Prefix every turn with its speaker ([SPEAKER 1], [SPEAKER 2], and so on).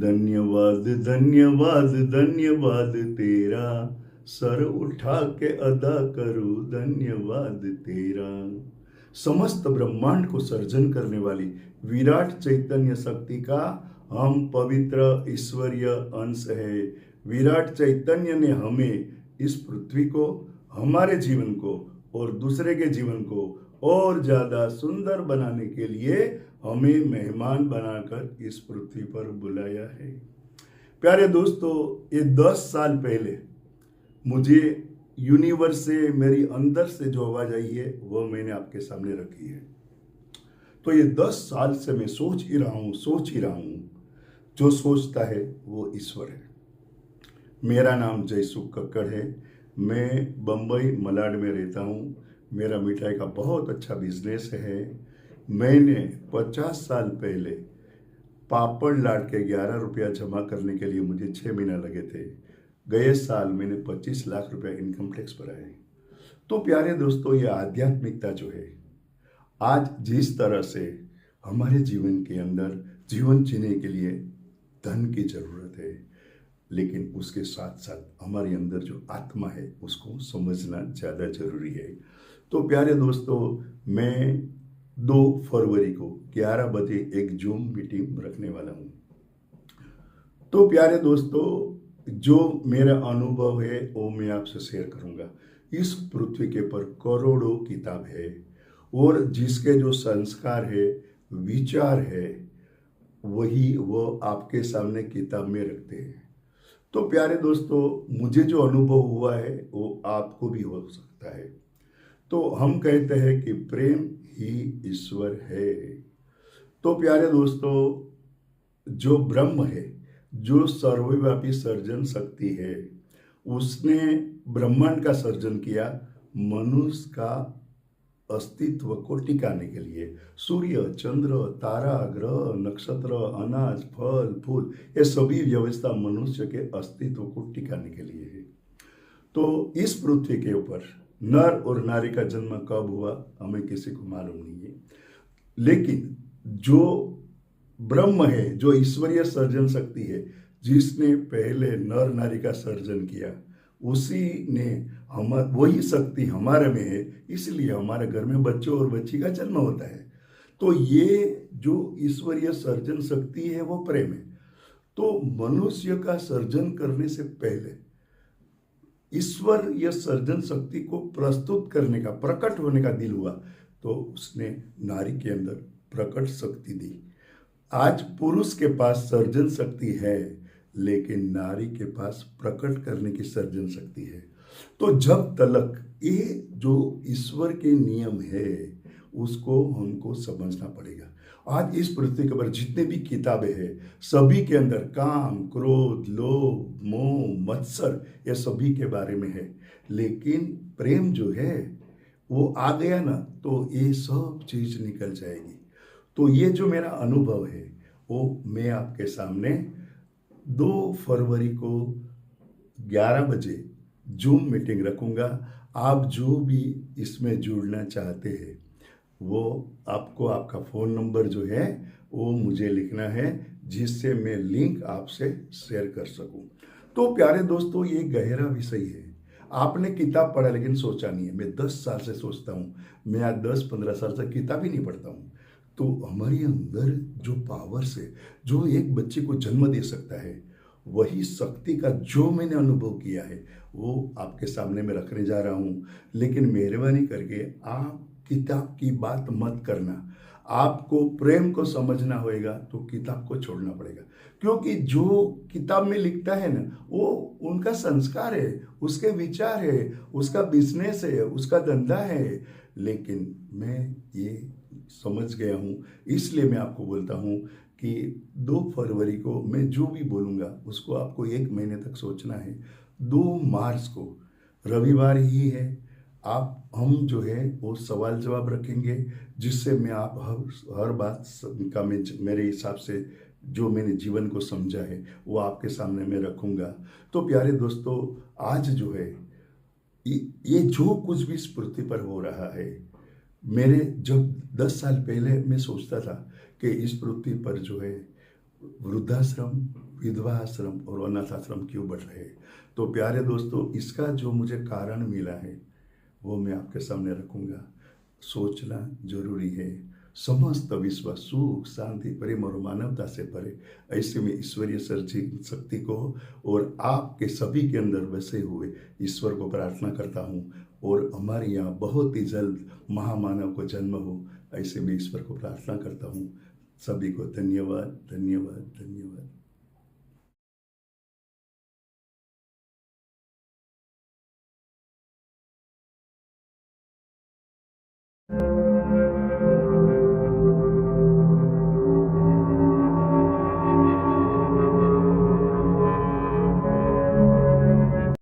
[SPEAKER 1] धन्यवाद धन्यवाद धन्यवाद तेरा, सर उठा के अदा करूं धन्यवाद तेरा। समस्त ब्रह्मांड को सर्जन करने वाली विराट चैतन्य शक्ति का हम पवित्र ईश्वरीय अंश है। विराट चैतन्य ने हमें इस पृथ्वी को, हमारे जीवन को और दूसरे के जीवन को और ज्यादा सुंदर बनाने के लिए हमें मेहमान बनाकर इस पृथ्वी पर बुलाया है। प्यारे दोस्तों, ये 10 साल पहले मुझे यूनिवर्स से, मेरी अंदर से जो आवाज आई है वो मैंने आपके सामने रखी है। तो ये 10 साल से मैं सोच ही रहा हूं। जो सोचता है वो ईश्वर है। मेरा नाम जयसुख कक्कड़ है। मैं बम्बई मलाड में रहता हूँ। मेरा मिठाई का बहुत अच्छा बिजनेस है। मैंने 50 साल पहले पापड़ लाट के 11 रुपया जमा करने के लिए मुझे 6 महीना लगे थे। गए साल मैंने 25 लाख रुपया इनकम टैक्स भरा है। तो प्यारे दोस्तों, ये आध्यात्मिकता जो है, आज जिस तरह से हमारे जीवन के अंदर जीवन जीने के लिए धन की जरूरत है, लेकिन उसके साथ साथ हमारे अंदर जो आत्मा है उसको समझना ज़्यादा जरूरी है। तो प्यारे दोस्तों, मैं 2 फरवरी को 11 बजे एक जूम मीटिंग रखने वाला हूँ। तो प्यारे दोस्तों, जो मेरा अनुभव है वो मैं आपसे शेयर करूँगा। इस पृथ्वी के ऊपर करोड़ों किताब है और जिसके जो संस्कार है, विचार है, वही वो आपके सामने किताब में रखते हैं। तो प्यारे दोस्तों, मुझे जो अनुभव हुआ है वो आपको भी हो सकता है। तो हम कहते हैं कि प्रेम ही ईश्वर है। तो प्यारे दोस्तों, जो ब्रह्म है, जो सर्वव्यापी सर्जन शक्ति है, उसने ब्रह्मांड का सर्जन किया मनुष्य का अस्तित्व को टिकाने के लिए। सूर्य, चंद्र, तारा, ग्रह, नक्षत्र, अनाज, फल, फूल, ये सभी व्यवस्था मनुष्य के अस्तित्व को टिकाने के लिए है। तो इस पृथ्वी के ऊपर नर और नारी का जन्म कब हुआ हमें किसी को मालूम नहीं है, लेकिन जो ब्रह्म है, जो ईश्वरीय सर्जन शक्ति है, जिसने पहले नर नारी का सर्जन किया, उसी ने वही शक्ति हमारे में है, इसलिए हमारे घर में बच्चे और बच्ची का जन्म होता है। तो ये जो ईश्वरीय सर्जन शक्ति है वो प्रेम है। तो मनुष्य का सर्जन करने से पहले ईश्वर यह सर्जन शक्ति को प्रस्तुत करने का, प्रकट होने का दिल हुआ, तो उसने नारी के अंदर प्रकट शक्ति दी। आज पुरुष के पास सर्जन शक्ति है, लेकिन नारी के पास प्रकट करने की सर्जन शक्ति है। तो जब तक ये जो ईश्वर के नियम है उसको हमको समझना पड़ेगा। आज इस पृथ्वी के ऊपर जितने भी किताबें हैं, सभी के अंदर काम, क्रोध, लोभ, मोह, मत्सर, ये सभी के बारे में है। लेकिन प्रेम जो है वो आ गया ना, तो ये सब चीज निकल जाएगी। तो ये जो मेरा अनुभव है वो मैं आपके सामने 2 फरवरी को 11 बजे जूम मीटिंग रखूंगा। आप जो भी इसमें जुड़ना चाहते हैं, वो आपको आपका फ़ोन नंबर जो है वो मुझे लिखना है, जिससे मैं लिंक आपसे शेयर कर सकूं। तो प्यारे दोस्तों, ये गहरा विषय है। आपने किताब पढ़ा लेकिन सोचा नहीं है। मैं 10 साल से सोचता हूँ। मैं आज 10-15 साल से किताब ही नहीं पढ़ता हूँ। तो हमारे अंदर जो पावर्स है, जो एक बच्चे को जन्म दे सकता है, वही शक्ति का जो मैंने अनुभव किया है वो आपके सामने में रखने जा रहा हूँ। लेकिन मेहरबानी करके आप किताब की बात मत करना। आपको प्रेम को समझना होगा तो किताब को छोड़ना पड़ेगा, क्योंकि जो किताब में लिखता है ना, वो उनका संस्कार है, उसके विचार है, उसका बिजनेस है, उसका धंधा है। लेकिन मैं ये समझ गया हूँ, इसलिए मैं आपको बोलता हूँ कि 2 फरवरी को मैं जो भी बोलूँगा उसको आपको 1 महीने तक सोचना है। 2 मार्च को रविवार ही है। हम जो है वो सवाल जवाब रखेंगे, जिससे मैं आप हर बात का मेरे हिसाब से जो मैंने जीवन को समझा है वो आपके सामने मैं रखूंगा। तो प्यारे दोस्तों, आज जो है ये जो कुछ भी इस पृथ्वी पर हो रहा है, मेरे जब 10 साल पहले मैं सोचता था कि इस पृथ्वी पर जो है वृद्धाश्रम, विधवा आश्रम और अनाथ आश्रम क्यों बढ़ रहे हैं? तो प्यारे दोस्तों, इसका जो मुझे कारण मिला है वो मैं आपके सामने रखूंगा। सोचना जरूरी है। समस्त विश्व सुख, शांति, प्रेम और मानवता से भरे ऐसे में ईश्वरीय सर्जी शक्ति को और आपके सभी के अंदर बसे हुए ईश्वर को प्रार्थना करता हूँ, और हमारे यहाँ बहुत ही जल्द महामानव को जन्म हो, ऐसे में ईश्वर को प्रार्थना करता हूँ। सभी को धन्यवाद, धन्यवाद, धन्यवाद।